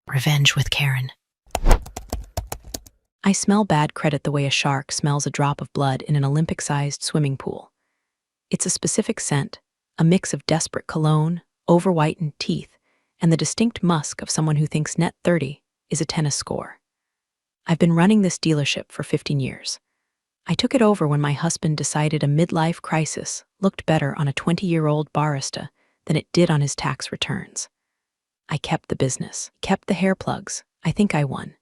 Revenge with Karen. I smell bad credit the way a shark smells a drop of blood in an Olympic-sized swimming pool. It's a specific scent, a mix of desperate cologne, over-whitened teeth, and the distinct musk of someone who thinks net 30 is a tennis score. I've been running this dealership for 15 years. I took it over when my husband decided a midlife crisis looked better on a 20-year-old barista than it did on his tax returns. I kept the business, kept the hair plugs. I think I won.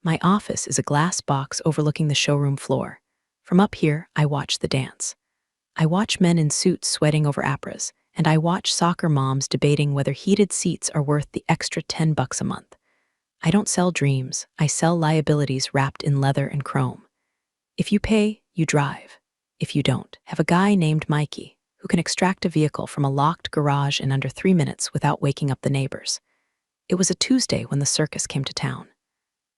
My office is a glass box overlooking the showroom floor. From up here, I watch the dance. I watch men in suits sweating over apras, and I watch soccer moms debating whether heated seats are worth the extra $10 a month. I don't sell dreams, I sell liabilities wrapped in leather and chrome. If you pay, you drive. If you don't, have a guy named Mikey who can extract a vehicle from a locked garage in under 3 minutes without waking up the neighbors. It was a Tuesday when the circus came to town.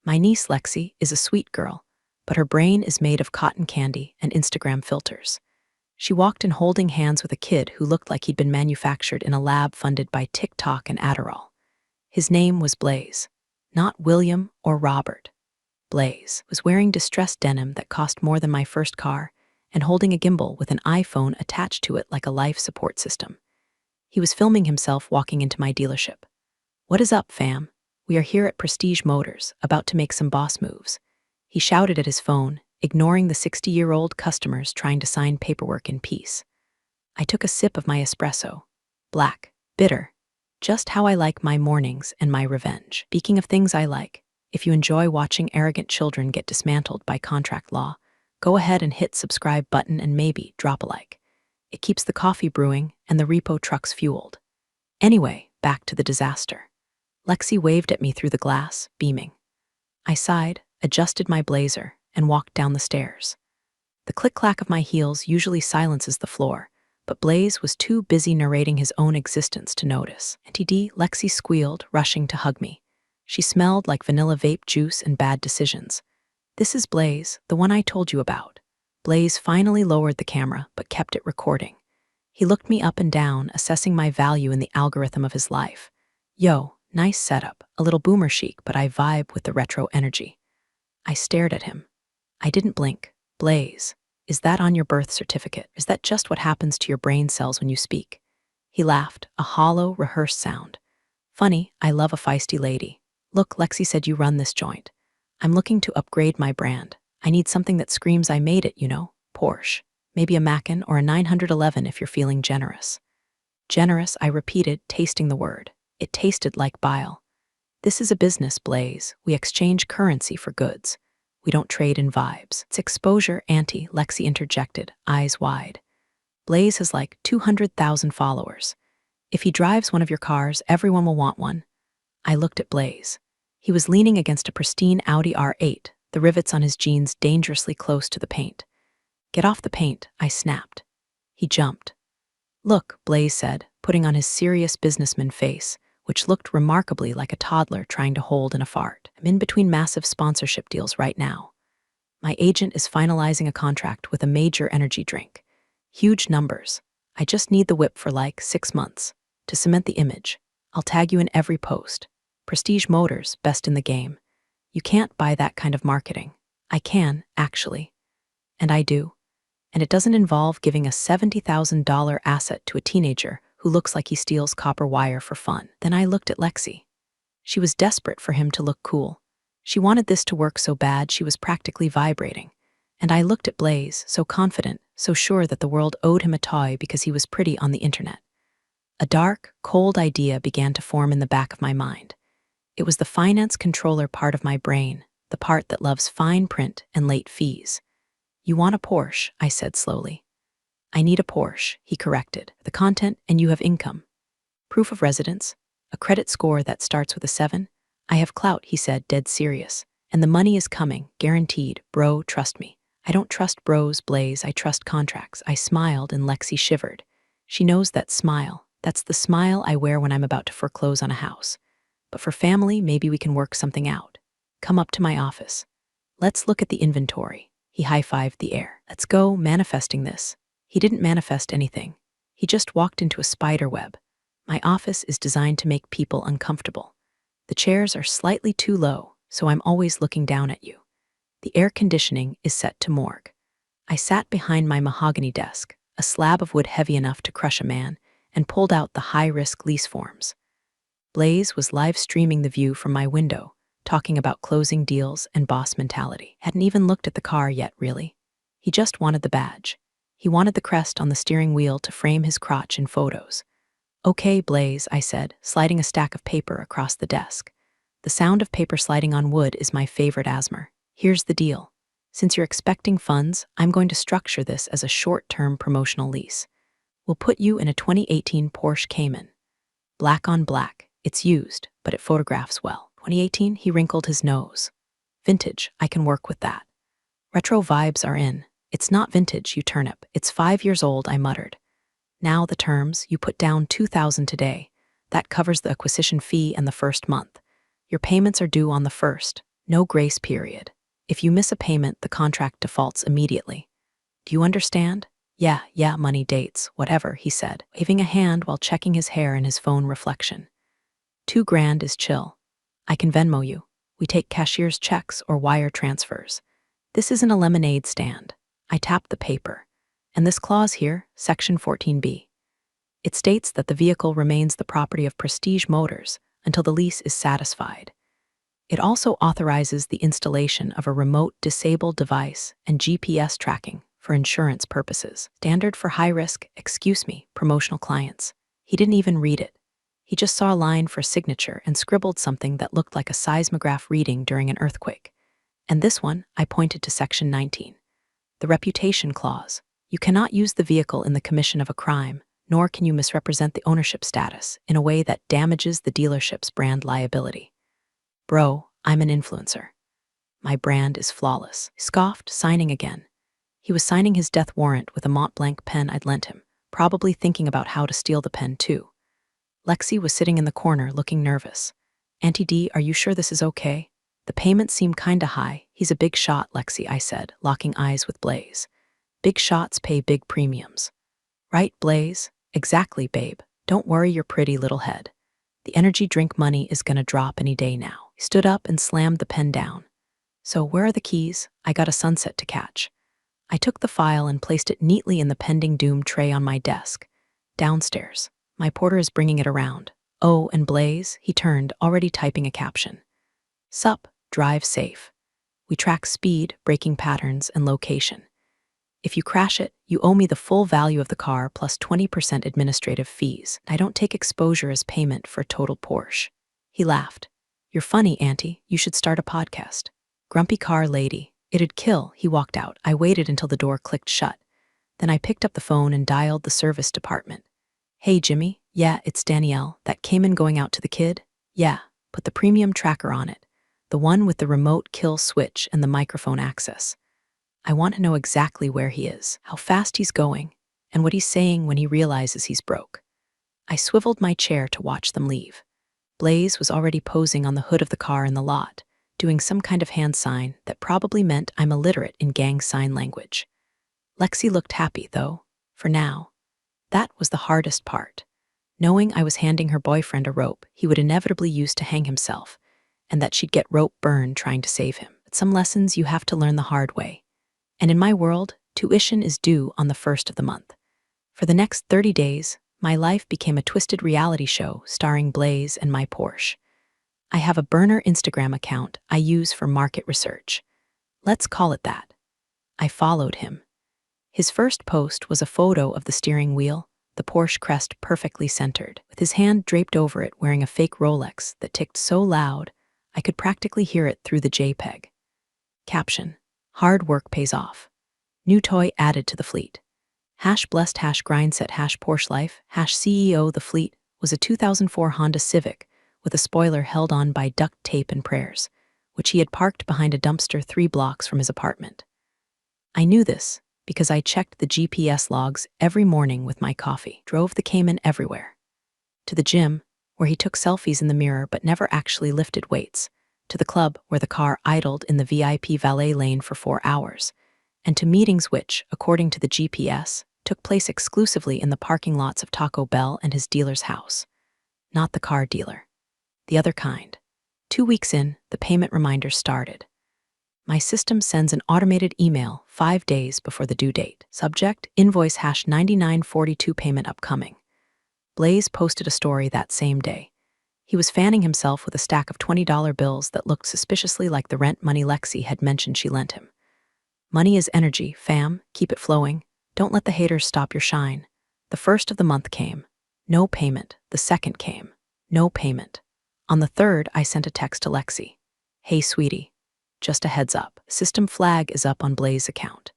My niece Lexi is a sweet girl, but her brain is made of cotton candy and Instagram filters. She walked in holding hands with a kid who looked like he'd been manufactured in a lab funded by TikTok and Adderall. His name was Blaze, not William or Robert. Blaze was wearing distressed denim that cost more than my first car and holding a gimbal with an iPhone attached to it like a life support system. He was filming himself walking into my dealership. "What is up, fam? We are here at Prestige Motors, about to make some boss moves." He shouted at his phone, ignoring the 60-year-old customers trying to sign paperwork in peace. I took a sip of my espresso. Black, bitter, just how I like my mornings and my revenge. Speaking of things I like, if you enjoy watching arrogant children get dismantled by contract law, go ahead and hit subscribe button and maybe drop a like. It keeps the coffee brewing and the repo trucks fueled. Anyway, back to the disaster. Lexi waved at me through the glass, beaming. I sighed, adjusted my blazer, and walked down the stairs. The click-clack of my heels usually silences the floor, but Blaze was too busy narrating his own existence to notice. Auntie D, Lexi squealed, rushing to hug me. She smelled like vanilla vape juice and bad decisions. "This is Blaze, the one I told you about." Blaze finally lowered the camera, but kept it recording. He looked me up and down, assessing my value in the algorithm of his life. "Yo, nice setup, a little boomer chic, but I vibe with the retro energy." I stared at him. I didn't blink. "Blaze, is that on your birth certificate? Is that just what happens to your brain cells when you speak?" He laughed, a hollow, rehearsed sound. "Funny, I love a feisty lady. Look, Lexi said you run this joint. I'm looking to upgrade my brand. I need something that screams I made it, you know? Porsche. Maybe a Macan or a 911 if you're feeling generous." Generous, I repeated, tasting the word. It tasted like bile. "This is a business, Blaze. We exchange currency for goods. We don't trade in vibes." "It's exposure, Auntie," Lexi interjected, eyes wide. "Blaze has like 200,000 followers. If he drives one of your cars, everyone will want one." I looked at Blaze. He was leaning against a pristine Audi R8, the rivets on his jeans dangerously close to the paint. "Get off the paint," I snapped. He jumped. "Look," Blaze said, putting on his serious businessman face, which looked remarkably like a toddler trying to hold in a fart. "I'm in between massive sponsorship deals right now. My agent is finalizing a contract with a major energy drink. Huge numbers. I just need the whip for like 6 months. To cement the image. I'll tag you in every post. Prestige Motors, best in the game. You can't buy that kind of marketing. I can, actually. And I do. And it doesn't involve giving a $70,000 asset to a teenager who looks like he steals copper wire for fun." Then I looked at Lexi. She was desperate for him to look cool. She wanted this to work so bad she was practically vibrating. And I looked at Blaze, so confident, so sure that the world owed him a toy because he was pretty on the internet. A dark, cold idea began to form in the back of my mind. It was the finance controller part of my brain, the part that loves fine print and late fees. "You want a Porsche," I said slowly. "I need a Porsche," he corrected. "The content and you have income. Proof of residence, a credit score that starts with a 7. I have clout," he said, dead serious. "And the money is coming, guaranteed. Bro, trust me." "I don't trust bros, Blaze. I trust contracts." I smiled and Lexi shivered. She knows that smile. That's the smile I wear when I'm about to foreclose on a house. But for family, maybe we can work something out. Come up to my office. Let's look at the inventory. He high-fived the air. "Let's go, manifesting this." He didn't manifest anything. He just walked into a spider web. My office is designed to make people uncomfortable. The chairs are slightly too low, so I'm always looking down at you. The air conditioning is set to morgue. I sat behind my mahogany desk, a slab of wood heavy enough to crush a man, and pulled out the high-risk lease forms. Blaze was live streaming the view from my window, talking about closing deals and boss mentality. Hadn't even looked at the car yet, really. He just wanted the badge. He wanted the crest on the steering wheel to frame his crotch in photos. "Okay, Blaze," I said, sliding a stack of paper across the desk. The sound of paper sliding on wood is my favorite asthma. Here's the deal. Since you're expecting funds, I'm going to structure this as a short-term promotional lease. We'll put you in a 2018 Porsche Cayman. Black on black. It's used, but it photographs well. 2018, he wrinkled his nose. Vintage, I can work with that. Retro vibes are in. It's not vintage, you turnip. It's 5 years old, I muttered. Now the terms, you put down $2,000 today. That covers the acquisition fee and the first month. Your payments are due on the 1st. No grace period. If you miss a payment, the contract defaults immediately. Do you understand? Yeah, money dates, whatever, he said, waving a hand while checking his hair in his phone reflection. $2,000 is chill. I can Venmo you. We take cashier's checks or wire transfers. This isn't a lemonade stand. I tapped the paper. And this clause here, Section 14B. It states that the vehicle remains the property of Prestige Motors until the lease is satisfied. It also authorizes the installation of a remote disabled device and GPS tracking for insurance purposes. Standard for high-risk, promotional clients. He didn't even read it. He just saw a line for signature and scribbled something that looked like a seismograph reading during an earthquake. And this one, I pointed to Section 19. The reputation clause. You cannot use the vehicle in the commission of a crime, nor can you misrepresent the ownership status in a way that damages the dealership's brand liability. Bro, I'm an influencer. My brand is flawless. He scoffed, signing again. He was signing his death warrant with a Mont Blanc pen I'd lent him, probably thinking about how to steal the pen too. Lexi was sitting in the corner, looking nervous. Auntie D, are you sure this is okay? The payments seem kinda high. He's a big shot, Lexi, I said, locking eyes with Blaze. Big shots pay big premiums. Right, Blaze? Exactly, babe. Don't worry your pretty little head. The energy drink money is gonna drop any day now. He stood up and slammed the pen down. So where are the keys? I got a sunset to catch. I took the file and placed it neatly in the pending doom tray on my desk. Downstairs. My porter is bringing it around. Oh, and Blaze, he turned, already typing a caption. Sup, drive safe. We track speed, braking patterns, and location. If you crash it, you owe me the full value of the car plus 20% administrative fees. I don't take exposure as payment for a total Porsche. He laughed. You're funny, Auntie. You should start a podcast. Grumpy car lady. It'd kill. He walked out. I waited until the door clicked shut. Then I picked up the phone and dialed the service department. Hey, Jimmy. Yeah, it's Danielle. That Cayman going out to the kid? Yeah, put the premium tracker on it. The one with the remote kill switch and the microphone access. I want to know exactly where he is, how fast he's going, and what he's saying when he realizes he's broke. I swiveled my chair to watch them leave. Blaze was already posing on the hood of the car in the lot, doing some kind of hand sign that probably meant I'm illiterate in gang sign language. Lexi looked happy, though, for now. That was the hardest part. Knowing I was handing her boyfriend a rope he would inevitably use to hang himself, and that she'd get rope burn trying to save him. But some lessons you have to learn the hard way. And in my world, tuition is due on the 1st of the month. For the next 30 days, my life became a twisted reality show starring Blaze and my Porsche. I have a burner Instagram account I use for market research. Let's call it that. I followed him. His first post was a photo of the steering wheel, the Porsche crest perfectly centered, with his hand draped over it wearing a fake Rolex that ticked so loud I could practically hear it through the JPEG. Caption. Hard work pays off. New toy added to the fleet. #blessed #grindset #Porsche life #CEO. The fleet was a 2004 Honda Civic with a spoiler held on by duct tape and prayers, which he had parked behind a dumpster 3 blocks from his apartment. I knew this because I checked the GPS logs every morning with my coffee, drove the Cayman everywhere. To the gym, where he took selfies in the mirror but never actually lifted weights, to the club where the car idled in the VIP valet lane for 4 hours, and to meetings which, according to the GPS, took place exclusively in the parking lots of Taco Bell and his dealer's house. Not the car dealer. The other kind. 2 weeks in, the payment reminder started. My system sends an automated email 5 days before the due date. Subject, invoice #9942 payment upcoming. Blaze posted a story that same day. He was fanning himself with a stack of $20 bills that looked suspiciously like the rent money Lexi had mentioned she lent him. Money is energy, fam. Keep it flowing. Don't let the haters stop your shine. The first of the month came. No payment. The second came. No payment. On the third, I sent a text to Lexi. Hey, sweetie. Just a heads up. System flag is up on Blaze's account.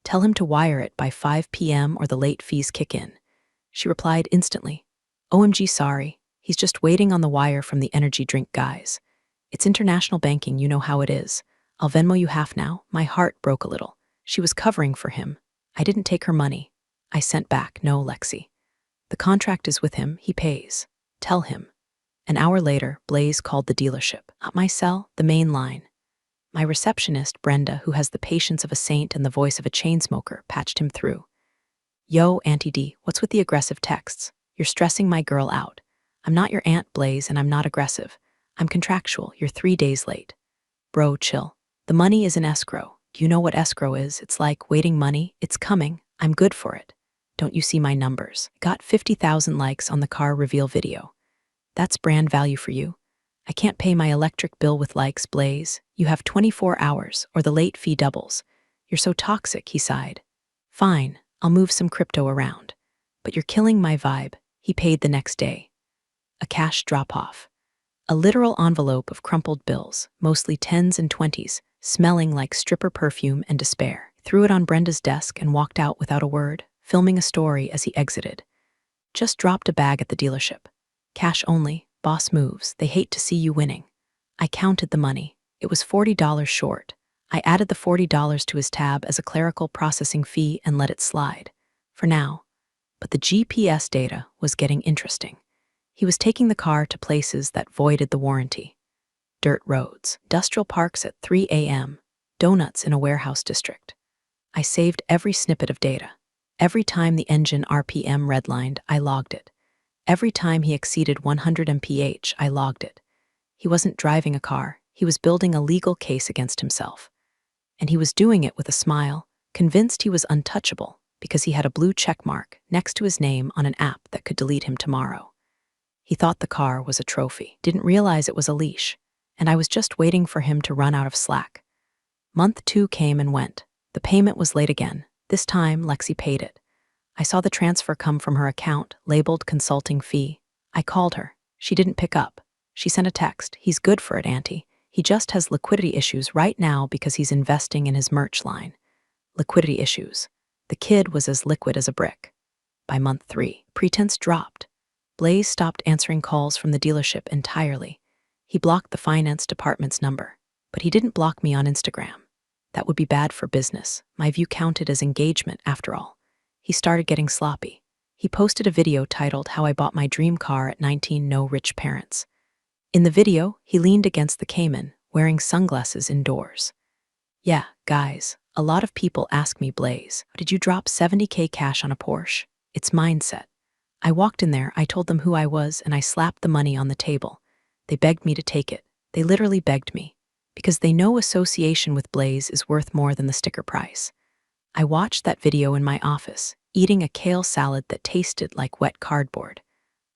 Tell him to wire it by 5 p.m. or the late fees kick in. She replied instantly. OMG, sorry. He's just waiting on the wire from the energy drink guys. It's international banking, you know how it is. I'll Venmo you half now. My heart broke a little. She was covering for him. I didn't take her money. I sent back, no, Lexi. The contract is with him, he pays. Tell him. An hour later, Blaze called the dealership. Not my cell, the main line. My receptionist, Brenda, who has the patience of a saint and the voice of a chain smoker, patched him through. Yo, Auntie D, what's with the aggressive texts? You're stressing my girl out. I'm not your Aunt Blaze and I'm not aggressive. I'm contractual, you're 3 days late. Bro, chill. The money is in escrow. Do you know what escrow is? It's like waiting money. It's coming. I'm good for it. Don't you see my numbers? Got 50,000 likes on the car reveal video. That's brand value for you. I can't pay my electric bill with likes, Blaze. You have 24 hours, or the late fee doubles. You're so toxic, he sighed. Fine, I'll move some crypto around. But you're killing my vibe. He paid the next day. A cash drop-off. A literal envelope of crumpled bills, mostly 10s and 20s, smelling like stripper perfume and despair. Threw it on Brenda's desk and walked out without a word, filming a story as he exited. Just dropped a bag at the dealership. Cash only, boss moves, they hate to see you winning. I counted the money. It was $40 short. I added the $40 to his tab as a clerical processing fee and let it slide. For now. But the GPS data was getting interesting. He was taking the car to places that voided the warranty. Dirt roads, industrial parks at 3 a.m., donuts in a warehouse district. I saved every snippet of data. Every time the engine RPM redlined, I logged it. Every time he exceeded 100 mph, I logged it. He wasn't driving a car, he was building a legal case against himself. And he was doing it with a smile, convinced he was untouchable because he had a blue check mark next to his name on an app that could delete him tomorrow. He thought the car was a trophy, didn't realize it was a leash, and I was just waiting for him to run out of slack. Month 2 came and went. The payment was late again. This time, Lexi paid it. I saw the transfer come from her account, labeled consulting fee. I called her. She didn't pick up. She sent a text. He's good for it, Auntie. He just has liquidity issues right now because he's investing in his merch line. Liquidity issues. The kid was as liquid as a brick. By month 3, pretense dropped. Blaze stopped answering calls from the dealership entirely. He blocked the finance department's number, but he didn't block me on Instagram. That would be bad for business. My view counted as engagement, after all. He started getting sloppy. He posted a video titled How I Bought My Dream Car at 19 No Rich Parents. In the video, he leaned against the Cayman, wearing sunglasses indoors. Yeah, guys, a lot of people ask me, Blaze, did you drop 70K cash on a Porsche? It's mindset. I walked in there, I told them who I was, and I slapped the money on the table. They begged me to take it. They literally begged me. Because they know association with Blaze is worth more than the sticker price. I watched that video in my office, eating a kale salad that tasted like wet cardboard.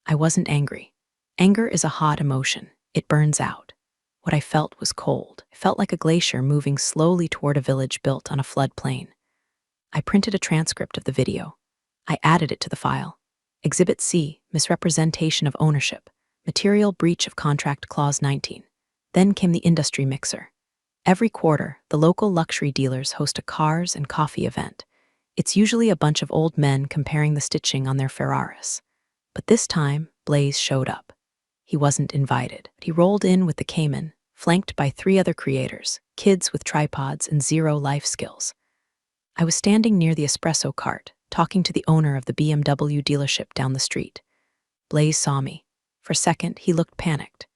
I wasn't angry. Anger is a hot emotion. It burns out. What I felt was cold. It felt like a glacier moving slowly toward a village built on a floodplain. I printed a transcript of the video. I added it to the file. Exhibit C, misrepresentation of ownership, material breach of contract clause 19. Then came the industry mixer. Every quarter, the local luxury dealers host a cars and coffee event. It's usually a bunch of old men comparing the stitching on their Ferraris. But this time, Blaze showed up. He wasn't invited. He rolled in with the Cayman, flanked by 3 other creators, kids with tripods and 0 life skills. I was standing near the espresso cart, talking to the owner of the BMW dealership down the street. Blaze saw me. For a second, he looked panicked.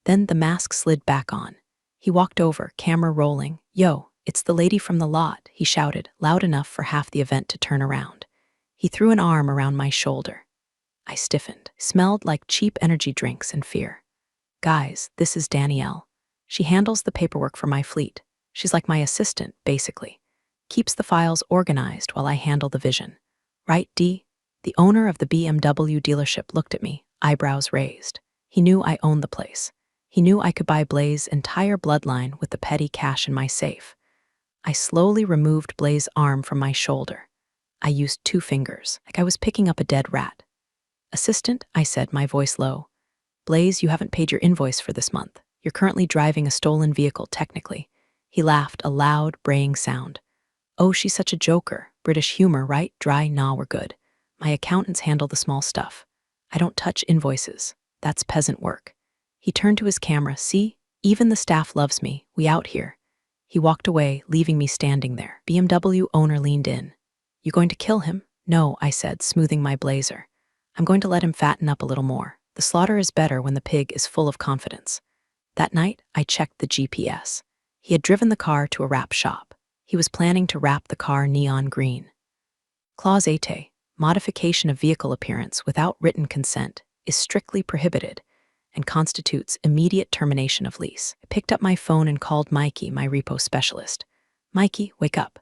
Then the mask slid back on. He walked over, camera rolling. Yo, it's the lady from the lot, he shouted, loud enough for half the event to turn around. He threw an arm around my shoulder. I stiffened. Smelled like cheap energy drinks and fear. Guys, this is Danielle. She handles the paperwork for my fleet. She's like my assistant, basically. Keeps the files organized while I handle the vision. Right, Dee? The owner of the BMW dealership looked at me, eyebrows raised. He knew I owned the place. He knew I could buy Blaze's entire bloodline with the petty cash in my safe. I slowly removed Blaze's arm from my shoulder. I used 2 fingers, like I was picking up a dead rat. Assistant, I said, my voice low. Blaze, you haven't paid your invoice for this month. You're currently driving a stolen vehicle, technically. He laughed, a loud, braying sound. Oh, she's such a joker. British humor, right? Dry, nah, we're good. My accountants handle the small stuff. I don't touch invoices. That's peasant work. He turned to his camera. See? Even the staff loves me. We out here. He walked away, leaving me standing there. BMW owner leaned in. You going to kill him? No, I said, smoothing my blazer. I'm going to let him fatten up a little more. The slaughter is better when the pig is full of confidence. That night, I checked the GPS. He had driven the car to a wrap shop. He was planning to wrap the car neon green. Clause 8, modification of vehicle appearance without written consent, is strictly prohibited and constitutes immediate termination of lease. I picked up my phone and called Mikey, my repo specialist. Mikey, wake up.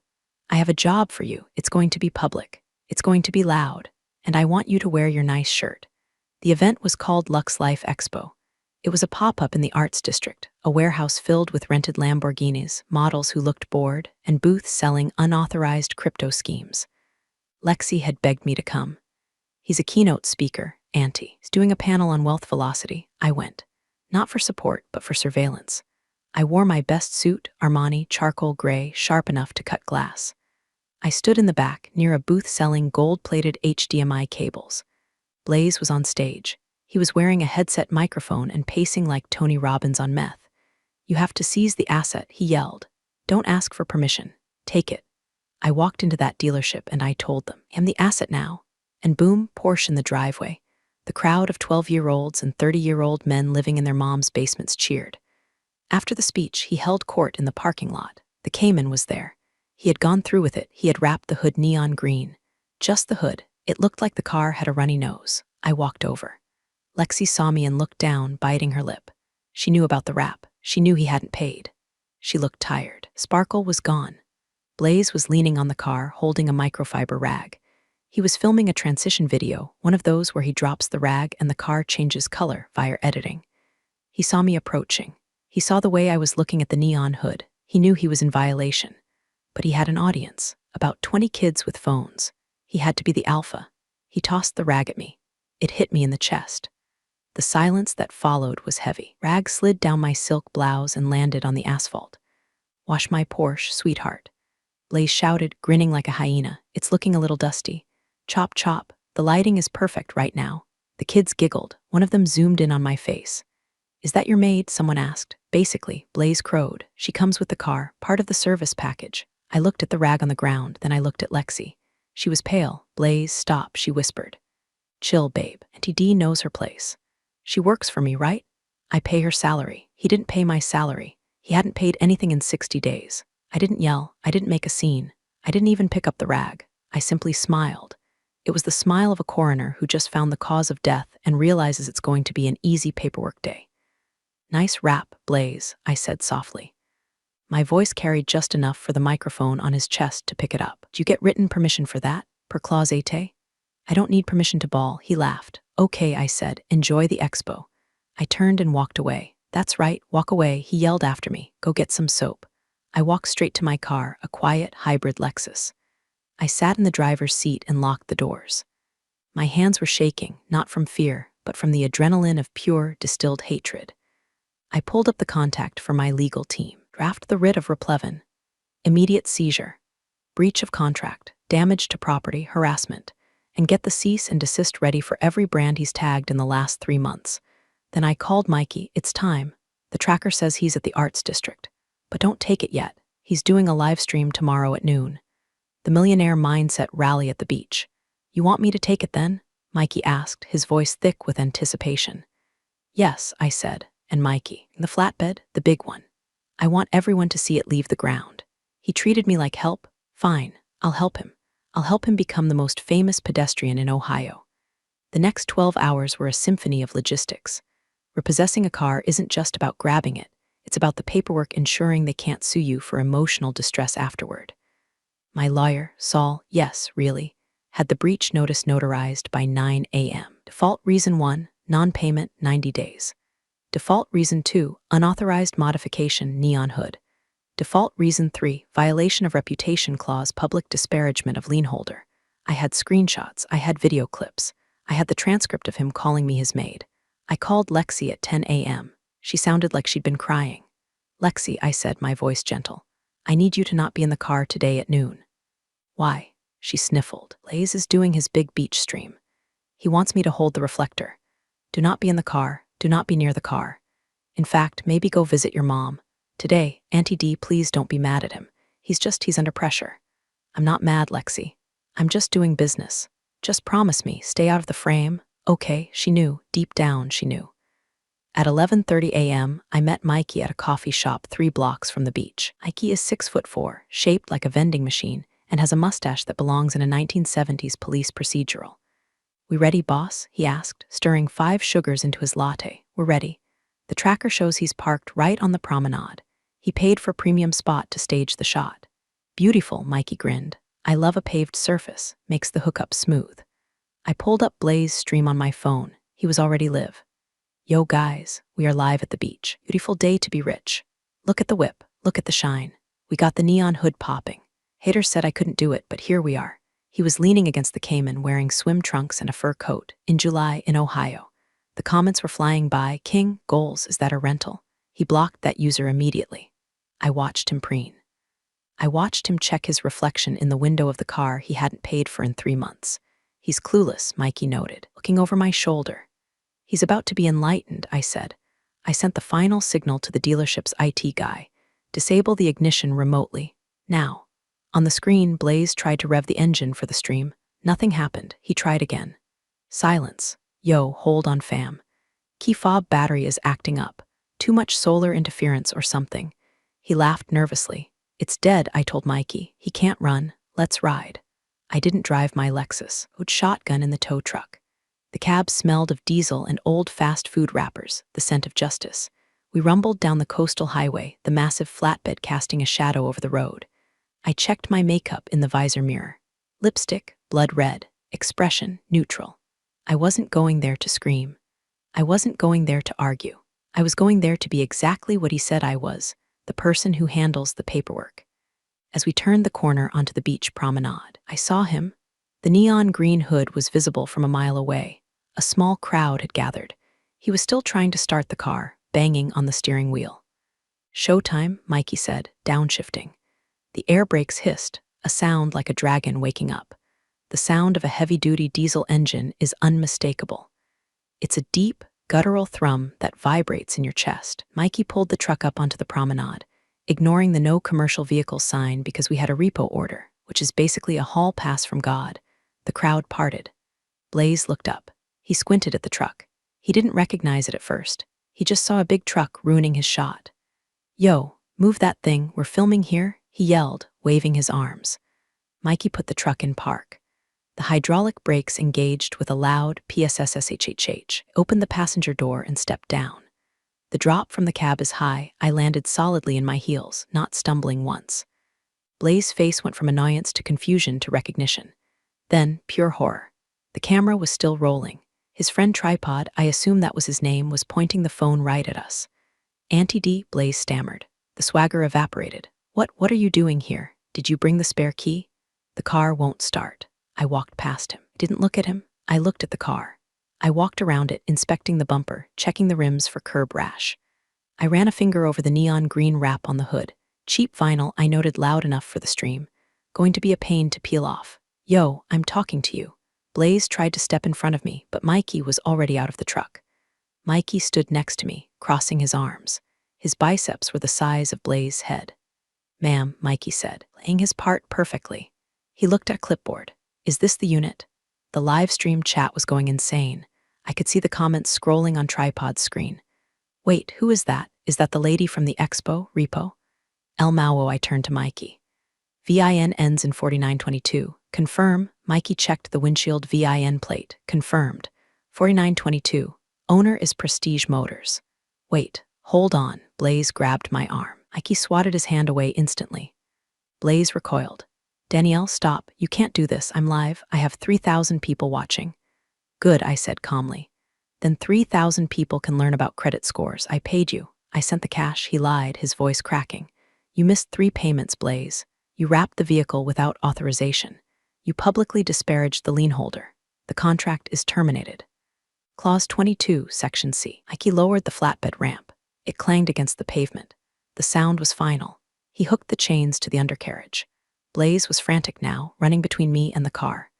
I have a job for you. It's going to be public. It's going to be loud. And I want you to wear your nice shirt. The event was called Lux Life Expo. It was a pop-up in the Arts District, a warehouse filled with rented Lamborghinis, models who looked bored, and booths selling unauthorized crypto schemes. Lexi had begged me to come. He's a keynote speaker, Auntie. He's doing a panel on wealth velocity. I went. Not for support, but for surveillance. I wore my best suit, Armani charcoal gray, sharp enough to cut glass. I stood in the back, near a booth selling gold-plated HDMI cables. Blaze was on stage. He was wearing a headset microphone and pacing like Tony Robbins on meth. You have to seize the asset, he yelled. Don't ask for permission. Take it. I walked into that dealership and I told them, I'm the asset now. And boom, Porsche in the driveway. The crowd of 12-year-olds and 30-year-old men living in their mom's basements cheered. After the speech, he held court in the parking lot. The Cayman was there. He had gone through with it. He had wrapped the hood neon green. Just the hood. It looked like the car had a runny nose. I walked over. Lexi saw me and looked down, biting her lip. She knew about the wrap. She knew he hadn't paid. She looked tired. Sparkle was gone. Blaze was leaning on the car, holding a microfiber rag. He was filming a transition video, one of those where he drops the rag and the car changes color via editing. He saw me approaching. He saw the way I was looking at the neon hood. He knew he was in violation. But he had an audience, about 20 kids with phones. He had to be the alpha. He tossed the rag at me. It hit me in the chest. The silence that followed was heavy. Rag slid down my silk blouse and landed on the asphalt. Wash my Porsche, sweetheart. Blaze shouted, grinning like a hyena. It's looking a little dusty. Chop, chop. The lighting is perfect right now. The kids giggled. One of them zoomed in on my face. Is that your maid? Someone asked. Basically, Blaze crowed. She comes with the car, part of the service package. I looked at the rag on the ground, then I looked at Lexi. She was pale. Blaze, stop, she whispered. Chill, babe. Auntie D knows her place. She works for me, right? I pay her salary. He didn't pay my salary. He hadn't paid anything in 60 days. I didn't yell. I didn't make a scene. I didn't even pick up the rag. I simply smiled. It was the smile of a coroner who just found the cause of death and realizes it's going to be an easy paperwork day. Nice rap, Blaze, I said softly. My voice carried just enough for the microphone on his chest to pick it up. Do you get written permission for that? Per clause 8? I don't need permission to ball, he laughed. Okay, I said, enjoy the expo. I turned and walked away. That's right, walk away, he yelled after me. Go get some soap. I walked straight to my car, a quiet hybrid Lexus. I sat in the driver's seat and locked the doors. My hands were shaking, not from fear, but from the adrenaline of pure, distilled hatred. I pulled up the contact for my legal team. Draft the writ of replevin. Immediate seizure. Breach of contract. Damage to property, harassment. And get the cease and desist ready for every brand he's tagged in the last 3 months. Then I called Mikey. It's time. The tracker says he's at the Arts District. But don't take it yet. He's doing a live stream tomorrow at noon. The millionaire mindset rally at the beach. You want me to take it then? Mikey asked, his voice thick with anticipation. Yes, I said. And Mikey, the flatbed, the big one. I want everyone to see it leave the ground. He treated me like help. Fine, I'll help him. I'll help him become the most famous pedestrian in Ohio. The next 12 hours were a symphony of logistics. Repossessing a car isn't just about grabbing it, it's about the paperwork ensuring they can't sue you for emotional distress afterward. My lawyer, Saul, yes, really, had the breach notice notarized by 9 a.m. Default reason 1, non-payment 90 days. Default reason 2, unauthorized modification neon hood. Default reason 3, violation of reputation clause public disparagement of lien holder. I had screenshots, I had video clips. I had the transcript of him calling me his maid. I called Lexi at 10 a.m. She sounded like she'd been crying. Lexi, I said, my voice gentle. I need you to not be in the car today at noon. Why? She sniffled. Blaze is doing his big beach stream. He wants me to hold the reflector. Do not be in the car. Do not be near the car. In fact, maybe go visit your mom. Today, Auntie D, please don't be mad at him. He's under pressure. I'm not mad, Lexi. I'm just doing business. Just promise me, stay out of the frame. Okay, she knew. Deep down, she knew. At 11:30 a.m., I met Mikey at a coffee shop 3 blocks from the beach. Mikey is 6'4", shaped like a vending machine, and has a mustache that belongs in a 1970s police procedural. We ready, boss? He asked, stirring 5 sugars into his latte. We're ready. The tracker shows he's parked right on the promenade. He paid for premium spot to stage the shot. Beautiful, Mikey grinned. I love a paved surface, makes the hookup smooth. I pulled up Blaze stream on my phone. He was already live. Yo guys, we are live at the beach. Beautiful day to be rich. Look at the whip, look at the shine. We got the neon hood popping. Haters said I couldn't do it, but here we are. He was leaning against the Cayman wearing swim trunks and a fur coat, in July in Ohio. The comments were flying by. King, goals, is that a rental? He blocked that user immediately. I watched him preen. I watched him check his reflection in the window of the car he hadn't paid for in 3 months. He's clueless, Mikey noted, looking over my shoulder. He's about to be enlightened, I said. I sent the final signal to the dealership's IT guy. Disable the ignition remotely. Now. On the screen, Blaze tried to rev the engine for the stream. Nothing happened. He tried again. Silence. Yo, hold on fam. Key fob battery is acting up. Too much solar interference or something. He laughed nervously. It's dead, I told Mikey. He can't run. Let's ride. I didn't drive my Lexus. I'd shotgun in the tow truck. The cab smelled of diesel and old fast food wrappers, the scent of justice. We rumbled down the coastal highway, the massive flatbed casting a shadow over the road. I checked my makeup in the visor mirror. Lipstick, blood red. Expression, neutral. I wasn't going there to scream. I wasn't going there to argue. I was going there to be exactly what he said I was, the person who handles the paperwork. As we turned the corner onto the beach promenade, I saw him. The neon green hood was visible from a mile away. A small crowd had gathered. He was still trying to start the car, banging on the steering wheel. Showtime, Mikey said, downshifting. The air brakes hissed, a sound like a dragon waking up. The sound of a heavy-duty diesel engine is unmistakable. It's a deep, guttural thrum that vibrates in your chest. Mikey pulled the truck up onto the promenade, ignoring the no commercial vehicle sign because we had a repo order, which is basically a hall pass from God. The crowd parted. Blaze looked up. He squinted at the truck. He didn't recognize it at first. He just saw a big truck ruining his shot. Yo, move that thing, we're filming here, he yelled, waving his arms. Mikey put the truck in park. The hydraulic brakes engaged with a loud PSSSHHH, opened the passenger door and stepped down. The drop from the cab is high. I landed solidly in my heels, not stumbling once. Blaze's face went from annoyance to confusion to recognition. Then, pure horror. The camera was still rolling. His friend Tripod, I assume that was his name, was pointing the phone right at us. Auntie D, Blaze stammered. The swagger evaporated. What are you doing here? Did you bring the spare key? The car won't start. I walked past him. I didn't look at him. I looked at the car. I walked around it, inspecting the bumper, checking the rims for curb rash. I ran a finger over the neon green wrap on the hood. Cheap vinyl, I noted, loud enough for the stream. Going to be a pain to peel off. Yo, I'm talking to you. Blaze tried to step in front of me, but Mikey was already out of the truck. Mikey stood next to me, crossing his arms. His biceps were the size of Blaze's head. Ma'am, Mikey said, playing his part perfectly. He looked at clipboard. Is this the unit? The live stream chat was going insane. I could see the comments scrolling on Tripod's screen. Wait, who is that? Is that the lady from the expo, Repo? El Mao, I turned to Mikey. VIN ends in 4922. Confirm. Mikey checked the windshield VIN plate. Confirmed. 4922. Owner is Prestige Motors. Wait, hold on. Blaze grabbed my arm. Ike swatted his hand away instantly. Blaze recoiled. Danielle, stop. You can't do this. I'm live. I have 3,000 people watching. Good, I said calmly. Then 3,000 people can learn about credit scores. I paid you. I sent the cash. He lied, his voice cracking. You missed 3 payments, Blaze. You wrapped the vehicle without authorization. You publicly disparaged the lien holder. The contract is terminated. Clause 22, Section C. Ike lowered the flatbed ramp. It clanged against the pavement. The sound was final. He hooked the chains to the undercarriage. Blaze was frantic now, running between me and the car.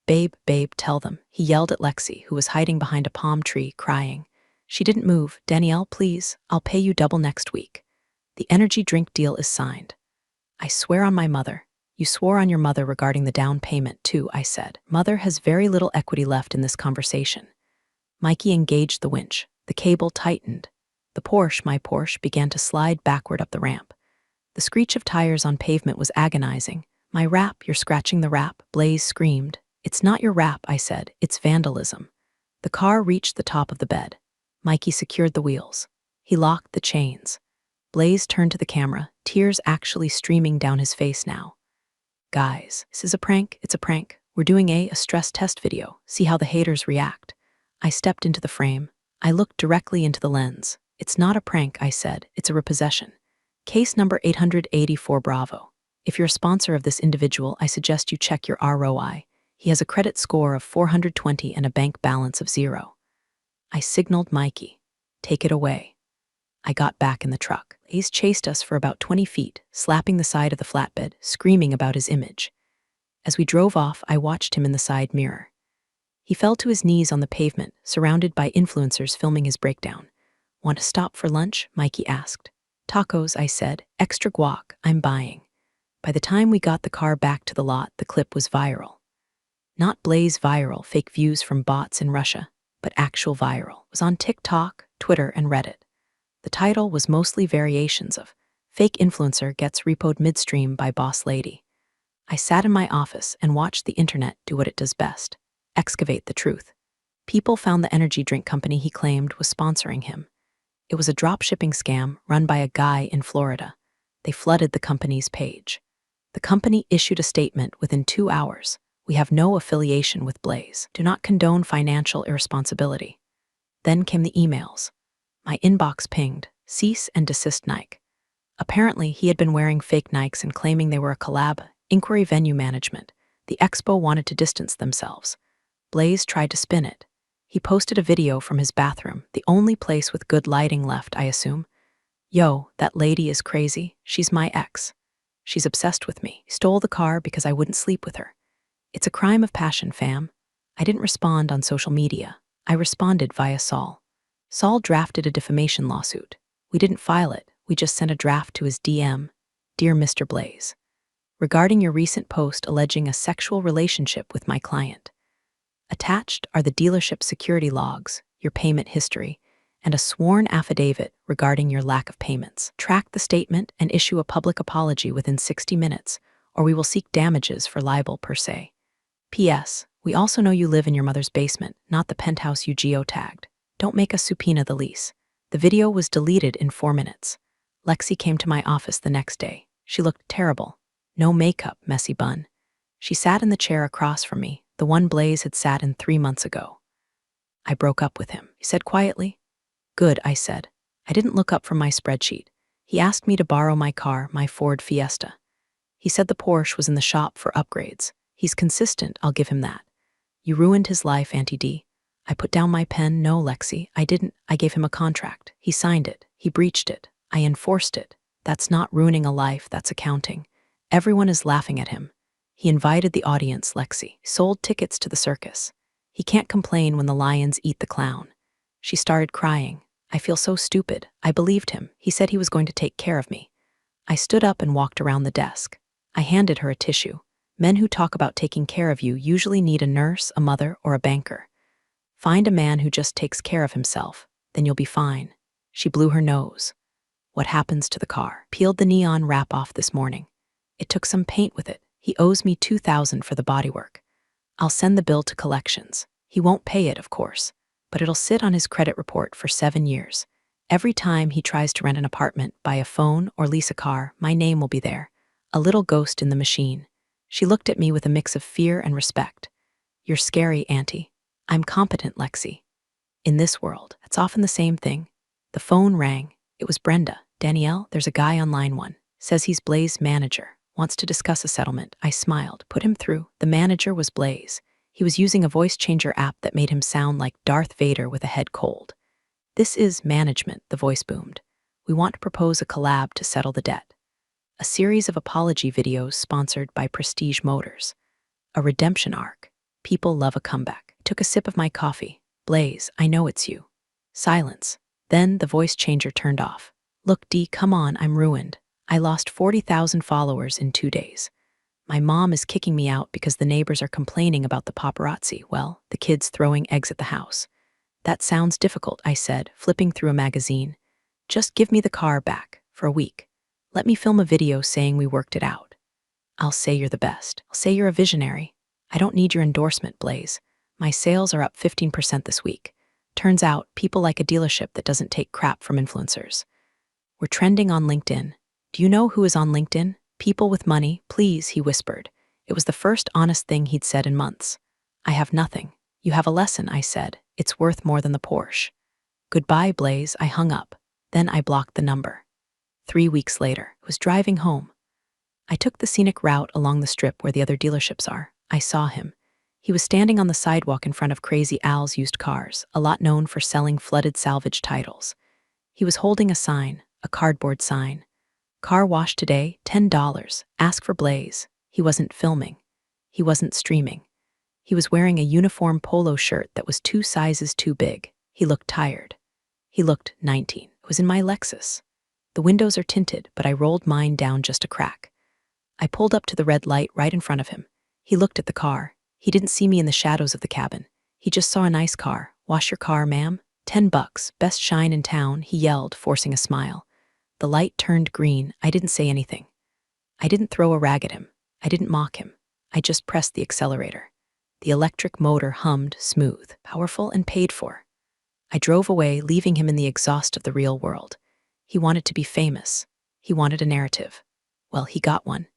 Babe, tell them. He yelled at Lexi, who was hiding behind a palm tree, crying. She didn't move. Danielle, please. I'll pay you double next week. The energy drink deal is signed. I swear on my mother. You swore on your mother regarding the down payment, too, I said. Mother has very little equity left in this conversation. Mikey engaged the winch. The cable tightened. The Porsche, my Porsche, began to slide backward up the ramp. The screech of tires on pavement was agonizing. My wrap, you're scratching the wrap, Blaze screamed. It's not your wrap, I said. It's vandalism. The car reached the top of the bed. Mikey secured the wheels. He locked the chains. Blaze turned to the camera, tears actually streaming down his face now. Guys, this is a prank. It's a prank. We're doing a stress test video. See how the haters react. I stepped into the frame. I looked directly into the lens. It's not a prank, I said. It's a repossession. Case number 884 Bravo. If you're a sponsor of this individual, I suggest you check your ROI. He has a credit score of 420 and a bank balance of 0. I signaled Mikey. Take it away. I got back in the truck. Blaze chased us for about 20 feet, slapping the side of the flatbed, screaming about his image. As we drove off, I watched him in the side mirror. He fell to his knees on the pavement, surrounded by influencers filming his breakdown. Want to stop for lunch? Mikey asked. Tacos, I said. Extra guac, I'm buying. By the time we got the car back to the lot, the clip was viral. Not Blaze viral, fake views from bots in Russia, but actual viral. It was on TikTok, Twitter, and Reddit. The title was mostly variations of Fake Influencer Gets Repoed Midstream by Boss Lady. I sat in my office and watched the internet do what it does best. Excavate the truth. People found the energy drink company he claimed was sponsoring him. It was a drop-shipping scam run by a guy in Florida. They flooded the company's page. The company issued a statement within 2 hours. We have no affiliation with Blaze. Do not condone financial irresponsibility. Then came the emails. My inbox pinged, cease and desist Nike. Apparently, he had been wearing fake Nikes and claiming they were a collab. Inquiry venue management. The expo wanted to distance themselves. Blaze tried to spin it. He posted a video from his bathroom, the only place with good lighting left, I assume. Yo, that lady is crazy. She's my ex. She's obsessed with me. Stole the car because I wouldn't sleep with her. It's a crime of passion, fam. I didn't respond on social media. I responded via Saul. Saul drafted a defamation lawsuit. We didn't file it. We just sent a draft to his DM. Dear Mr. Blaze, regarding your recent post alleging a sexual relationship with my client. Attached are the dealership security logs, your payment history, and a sworn affidavit regarding your lack of payments. Track the statement and issue a public apology within 60 minutes, or we will seek damages for libel per se. P.S. We also know you live in your mother's basement, not the penthouse you geotagged. Don't make us subpoena the lease. The video was deleted in 4 minutes. Lexi came to my office the next day. She looked terrible. No makeup, messy bun. She sat in the chair across from me, the one Blaze had sat in 3 months ago. I broke up with him, he said quietly. Good, I said. I didn't look up from my spreadsheet. He asked me to borrow my car, my Ford Fiesta. He said the Porsche was in the shop for upgrades. He's consistent, I'll give him that. You ruined his life, Auntie D. I put down my pen. No, Lexi, I didn't. I gave him a contract. He signed it. He breached it. I enforced it. That's not ruining a life, that's accounting. Everyone is laughing at him. He invited the audience, Lexi. Sold tickets to the circus. He can't complain when the lions eat the clown. She started crying. I feel so stupid. I believed him. He said he was going to take care of me. I stood up and walked around the desk. I handed her a tissue. Men who talk about taking care of you usually need a nurse, a mother, or a banker. Find a man who just takes care of himself, then you'll be fine. She blew her nose. What happens to the car? Peeled the neon wrap off this morning. It took some paint with it. He owes me $2,000 for the bodywork. I'll send the bill to collections. He won't pay it, of course, but it'll sit on his credit report for 7 years. Every time he tries to rent an apartment, buy a phone, or lease a car, my name will be there. A little ghost in the machine. She looked at me with a mix of fear and respect. You're scary, Auntie. I'm competent, Lexi. In this world, it's often the same thing. The phone rang. It was Brenda. Danielle, there's a guy on line 1. Says he's Blaze's manager. Wants to discuss a settlement. I smiled. Put him through. The manager was Blaze. He was using a voice changer app that made him sound like Darth Vader with a head cold. This is management, the voice boomed. We want to propose a collab to settle the debt. A series of apology videos sponsored by Prestige Motors. A redemption arc. People love a comeback. I took a sip of my coffee. Blaze, I know it's you. Silence. Then the voice changer turned off. Look, Dee, come on, I'm ruined. I lost 40,000 followers in 2 days. My mom is kicking me out because the neighbors are complaining about the paparazzi. Well, the kids throwing eggs at the house. That sounds difficult, I said, flipping through a magazine. Just give me the car back for a week. Let me film a video saying we worked it out. I'll say you're the best. I'll say you're a visionary. I don't need your endorsement, Blaze. My sales are up 15% this week. Turns out, people like a dealership that doesn't take crap from influencers. We're trending on LinkedIn. Do you know who is on LinkedIn? People with money, please, he whispered. It was the first honest thing he'd said in months. I have nothing. You have a lesson, I said. It's worth more than the Porsche. Goodbye, Blaze, I hung up. Then I blocked the number. 3 weeks later, I was driving home. I took the scenic route along the strip where the other dealerships are. I saw him. He was standing on the sidewalk in front of Crazy Al's used cars, a lot known for selling flooded salvage titles. He was holding a sign, a cardboard sign. Car wash today, $10. Ask for Blaze. He wasn't filming. He wasn't streaming. He was wearing a uniform polo shirt that was 2 sizes too big. He looked tired. He looked 19. It was in my Lexus. The windows are tinted, but I rolled mine down just a crack. I pulled up to the red light right in front of him. He looked at the car. He didn't see me in the shadows of the cabin. He just saw a nice car. Wash your car, ma'am? $10, best shine in town, he yelled, forcing a smile. The light turned green. I didn't say anything. I didn't throw a rag at him. I didn't mock him. I just pressed the accelerator. The electric motor hummed, smooth, powerful, and paid for. I drove away, leaving him in the exhaust of the real world. He wanted to be famous. He wanted a narrative. Well, he got one.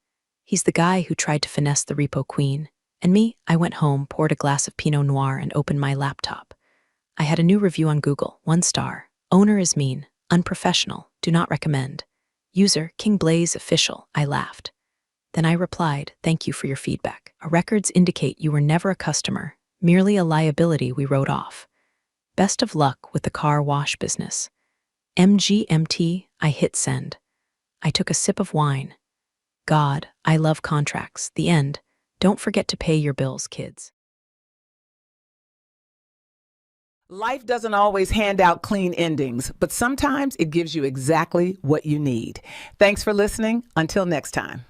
He's the guy who tried to finesse the repo queen. And me, I went home, poured a glass of Pinot Noir, and opened my laptop. I had a new review on Google, 1 star. Owner is mean, unprofessional, do not recommend. User, King Blaze Official, I laughed. Then I replied, thank you for your feedback. Our records indicate you were never a customer, merely a liability we wrote off. Best of luck with the car wash business. MGMT, I hit send. I took a sip of wine. God, I love contracts. The end. Don't forget to pay your bills, kids. Life doesn't always hand out clean endings, but sometimes it gives you exactly what you need. Thanks for listening. Until next time.